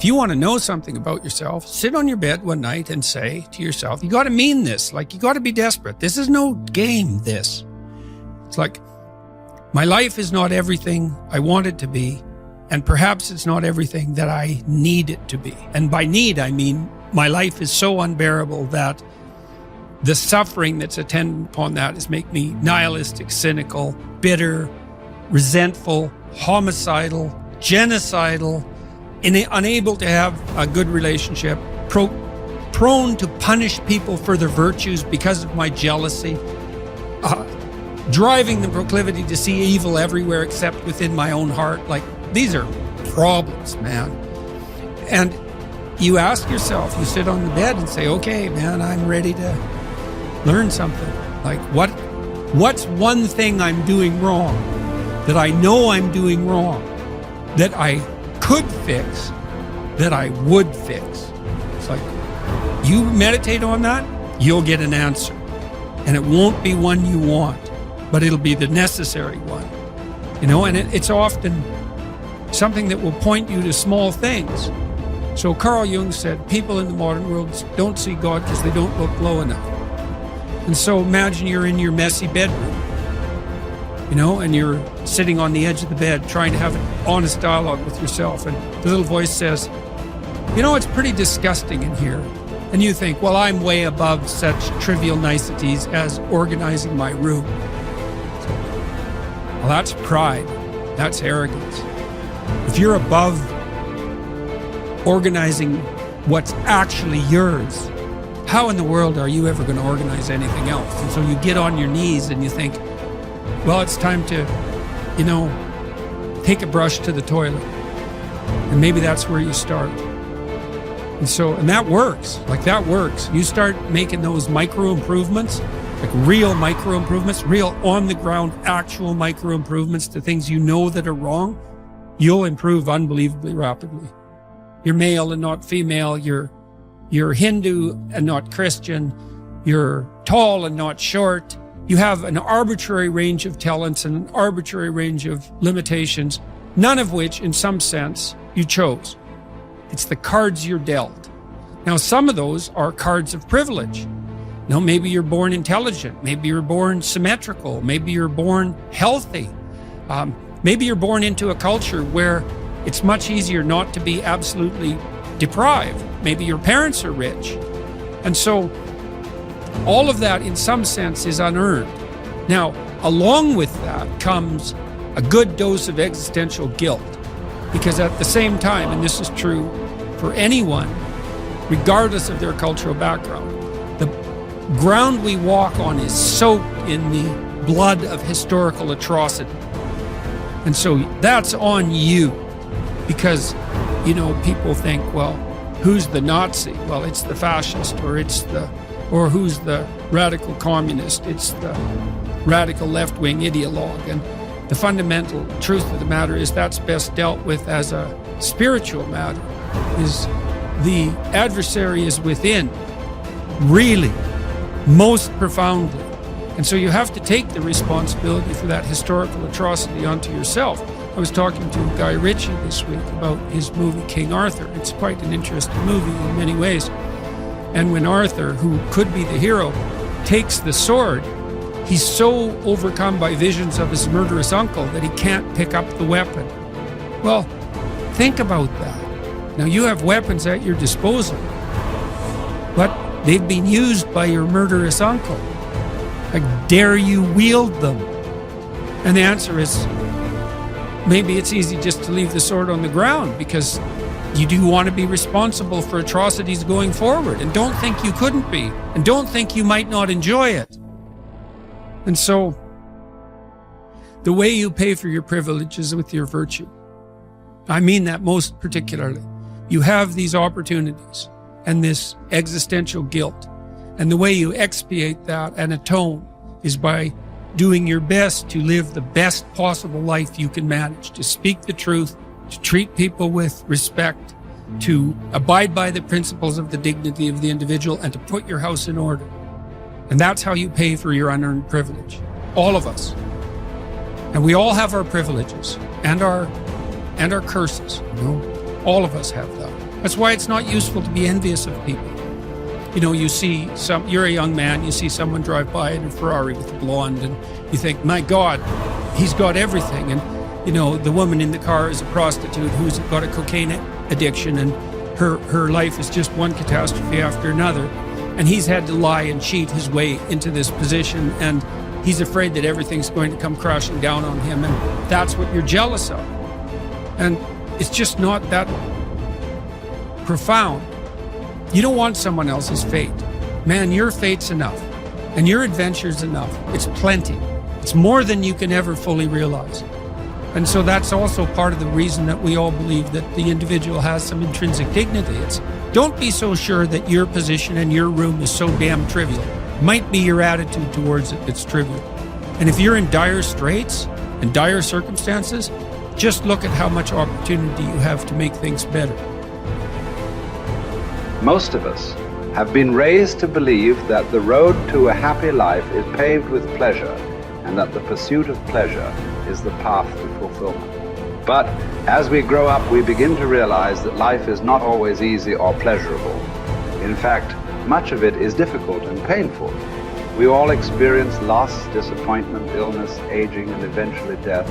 If you want to know something about yourself, sit on your bed one night and say to yourself, you got to mean this. Like, you got to be desperate. This is no game, this. It's like, my life is not everything I want it to be, and perhaps it's not everything that I need it to be. And by need, I mean my life is so unbearable that the suffering that's attendant upon that is make me nihilistic, cynical, bitter, resentful, homicidal, genocidal, unable to have a good relationship, prone to punish people for their virtues because of my jealousy, driving the proclivity to see evil everywhere except within my own heart. Like, these are problems, man. And you ask yourself, you sit on the bed and say, okay, man, I'm ready to learn something. Like, what's one thing I'm doing wrong that I know I'm doing wrong that I could fix, that I would fix? It's like, you meditate on that, you'll get an answer. And it won't be one you want, but it'll be the necessary one. You know, and it's often something that will point you to small things. So Carl Jung said, people in the modern world don't see God because they don't look low enough. And so imagine you're in your messy bedroom, you know, and you're sitting on the edge of the bed trying to have an honest dialogue with yourself. And the little voice says, you know, it's pretty disgusting in here. And you think, well, I'm way above such trivial niceties as organizing my room. Well, that's pride. That's arrogance. If you're above organizing what's actually yours, how in the world are you ever going to organize anything else? And so you get on your knees and you think, well, it's time to, you know, take a brush to the toilet. And maybe that's where you start. And that works. Like, that works. You start making those micro improvements, like real micro improvements, real on the ground, actual micro improvements to things you know that are wrong, you'll improve unbelievably rapidly. You're male and not female. You're Hindu and not Christian. You're tall and not short. You have an arbitrary range of talents and an arbitrary range of limitations, none of which, in some sense, you chose. It's the cards you're dealt. Now, some of those are cards of privilege. Now, maybe you're born intelligent. Maybe you're born symmetrical. Maybe you're born healthy. Maybe you're born into a culture where it's much easier not to be absolutely deprived. Maybe your parents are rich. And so all of that, in some sense, is unearned. Now, along with that comes a good dose of existential guilt. Because at the same time, and this is true for anyone, regardless of their cultural background, the ground we walk on is soaked in the blood of historical atrocity. And so that's on you. Because, you know, people think, well, who's the Nazi? Well, it's the fascist, or who's the radical communist? It's the radical left-wing ideologue. And the fundamental truth of the matter is that's best dealt with as a spiritual matter. Is the adversary is within, really, most profoundly. And so you have to take the responsibility for that historical atrocity onto yourself. I was talking to Guy Ritchie this week about his movie King Arthur. It's quite an interesting movie in many ways. And when Arthur, who could be the hero, takes the sword, he's so overcome by visions of his murderous uncle that he can't pick up the weapon. Well, think about that. Now, you have weapons at your disposal, but they've been used by your murderous uncle. Like, dare you wield them? And the answer is, maybe it's easy just to leave the sword on the ground because you do want to be responsible for atrocities going forward, and don't think you couldn't be, and don't think you might not enjoy it. And so, the way you pay for your privilege is with your virtue. I mean that most particularly. You have these opportunities and this existential guilt. And the way you expiate that and atone is by doing your best to live the best possible life you can manage, to speak the truth, to treat people with respect, to abide by the principles of the dignity of the individual, and to put your house in order. And that's how you pay for your unearned privilege. All of us. And we all have our privileges and our curses. You know? All of us have that. That's why it's not useful to be envious of people. You know, you're a young man, you see someone drive by in a Ferrari with a blonde, and you think, my God, he's got everything. And, you know, the woman in the car is a prostitute who's got a cocaine addiction, and her life is just one catastrophe after another. And he's had to lie and cheat his way into this position, and he's afraid that everything's going to come crashing down on him, and that's what you're jealous of. And it's just not that profound. You don't want someone else's fate. Man, your fate's enough, and your adventure's enough. It's plenty. It's more than you can ever fully realize. And so that's also part of the reason that we all believe that the individual has some intrinsic dignity. It's don't be so sure that your position in your room is so damn trivial. Might be your attitude towards it that's trivial. And if you're in dire straits and dire circumstances, just look at how much opportunity you have to make things better. Most of us have been raised to believe that the road to a happy life is paved with pleasure, and that the pursuit of pleasure is the path to fulfillment. But as we grow up, we begin to realize that life is not always easy or pleasurable. In fact, much of it is difficult and painful. We all experience loss, disappointment, illness, aging, and eventually death.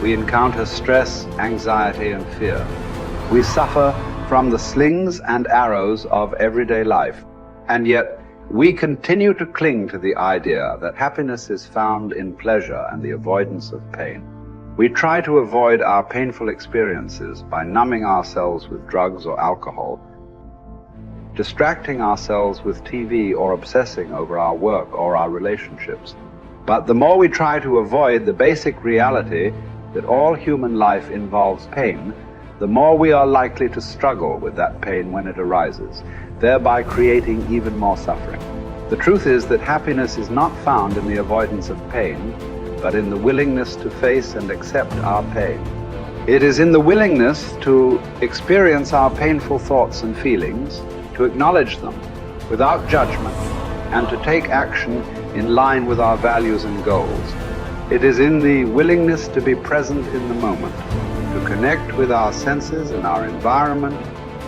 We encounter stress, anxiety, and fear. We suffer from the slings and arrows of everyday life, and yet we continue to cling to the idea that happiness is found in pleasure and the avoidance of pain. We try to avoid our painful experiences by numbing ourselves with drugs or alcohol, distracting ourselves with TV, or obsessing over our work or our relationships. But the more we try to avoid the basic reality that all human life involves pain, the more we are likely to struggle with that pain when it arises, thereby creating even more suffering. The truth is that happiness is not found in the avoidance of pain, but in the willingness to face and accept our pain. It is in the willingness to experience our painful thoughts and feelings, to acknowledge them without judgment, and to take action in line with our values and goals. It is in the willingness to be present in the moment, to connect with our senses and our environment,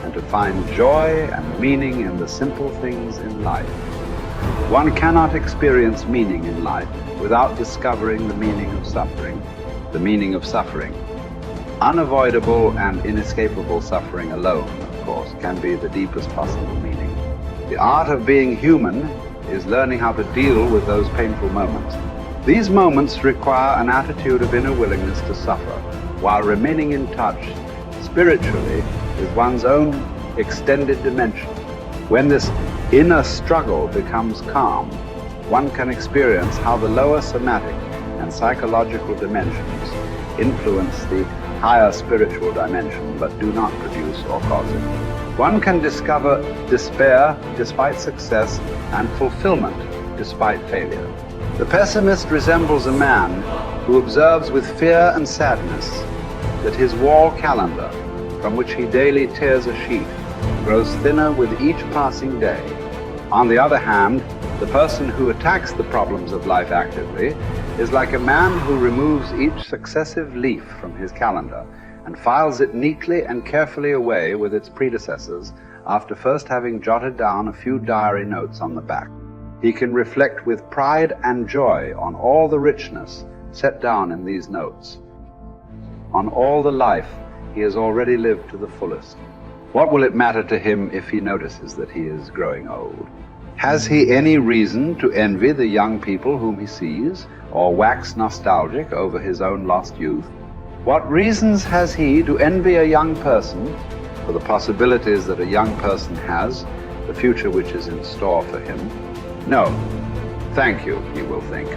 and to find joy and meaning in the simple things in life. One cannot experience meaning in life without discovering the meaning of suffering. The meaning of suffering. Unavoidable and inescapable suffering alone, of course, can be the deepest possible meaning. The art of being human is learning how to deal with those painful moments. These moments require an attitude of inner willingness to suffer, while remaining in touch spiritually with one's own extended dimension. When this inner struggle becomes calm, one can experience how the lower somatic and psychological dimensions influence the higher spiritual dimension, but do not produce or cause it. One can discover despair despite success and fulfillment despite failure. The pessimist resembles a man who observes with fear and sadness that his wall calendar, from which he daily tears a sheet, grows thinner with each passing day. On the other hand, the person who attacks the problems of life actively is like a man who removes each successive leaf from his calendar and files it neatly and carefully away with its predecessors after first having jotted down a few diary notes on the back. He can reflect with pride and joy on all the richness set down in these notes, on all the life he has already lived to the fullest. What will it matter to him if he notices that he is growing old? Has he any reason to envy the young people whom he sees, or wax nostalgic over his own lost youth? What reasons has he to envy a young person for the possibilities that a young person has, the future which is in store for him? No, thank you, he will think.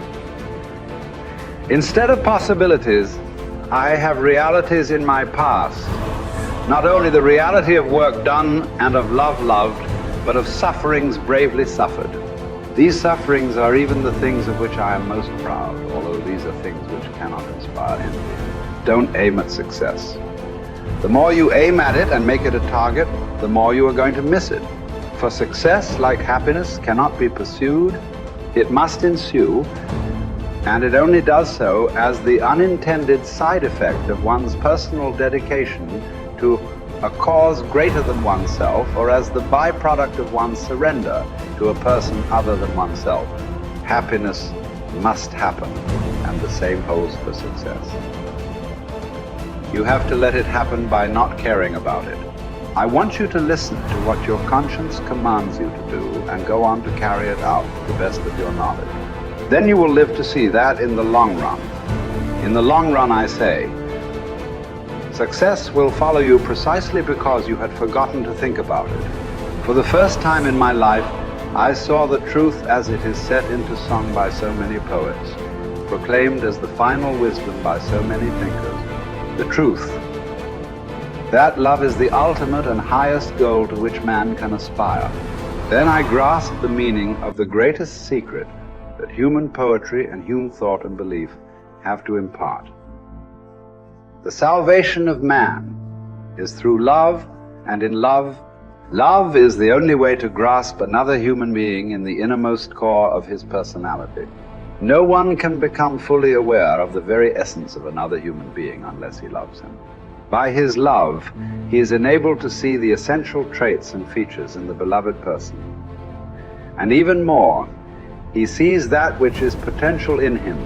Instead of possibilities, I have realities in my past. Not only the reality of work done and of love loved, but of sufferings bravely suffered. These sufferings are even the things of which I am most proud, although these are things which cannot inspire envy. Don't aim at success. The more you aim at it and make it a target, the more you are going to miss it. For success, like happiness, cannot be pursued. It must ensue, and it only does so as the unintended side effect of one's personal dedication to a cause greater than oneself, or as the byproduct of one's surrender to a person other than oneself. Happiness must happen, and the same holds for success. You have to let it happen by not caring about it. I want you to listen to what your conscience commands you to do and go on to carry it out to the best of your knowledge. Then you will live to see that in the long run. In the long run, I say, success will follow you precisely because you had forgotten to think about it. For the first time in my life, I saw the truth as it is set into song by so many poets, proclaimed as the final wisdom by so many thinkers. The truth, that love is the ultimate and highest goal to which man can aspire. Then I grasped the meaning of the greatest secret that human poetry and human thought and belief have to impart. The salvation of man is through love, and in love, love is the only way to grasp another human being in the innermost core of his personality. No one can become fully aware of the very essence of another human being unless he loves him. By his love, he is enabled to see the essential traits and features in the beloved person. And even more, he sees that which is potential in him,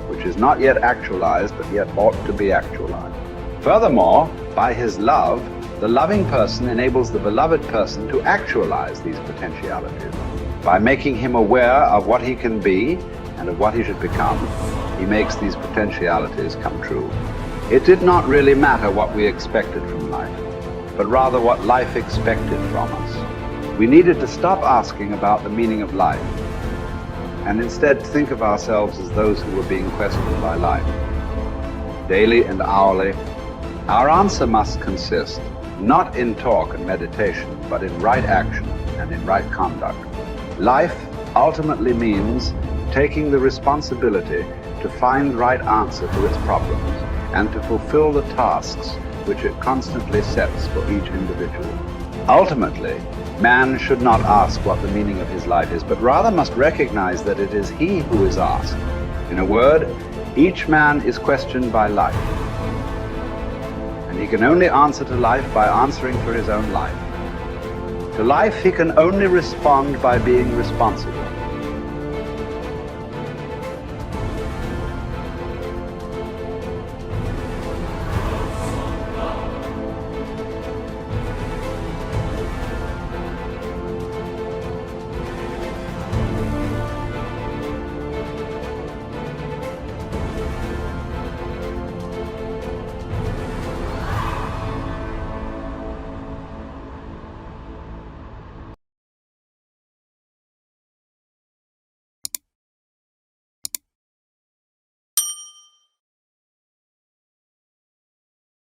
which is not yet actualized, but yet ought to be actualized. Furthermore, by his love, the loving person enables the beloved person to actualize these potentialities. By making him aware of what he can be and of what he should become, he makes these potentialities come true. It did not really matter what we expected from life, but rather what life expected from us. We needed to stop asking about the meaning of life, and instead think of ourselves as those who were being questioned by life. Daily and hourly, our answer must consist not in talk and meditation, but in right action and in right conduct. Life ultimately means taking the responsibility to find right answer to its problems and to fulfill the tasks which it constantly sets for each individual. Ultimately, man should not ask what the meaning of his life is, but rather must recognize that it is he who is asked. In a word, each man is questioned by life, and he can only answer to life by answering for his own life. To life he can only respond by being responsible.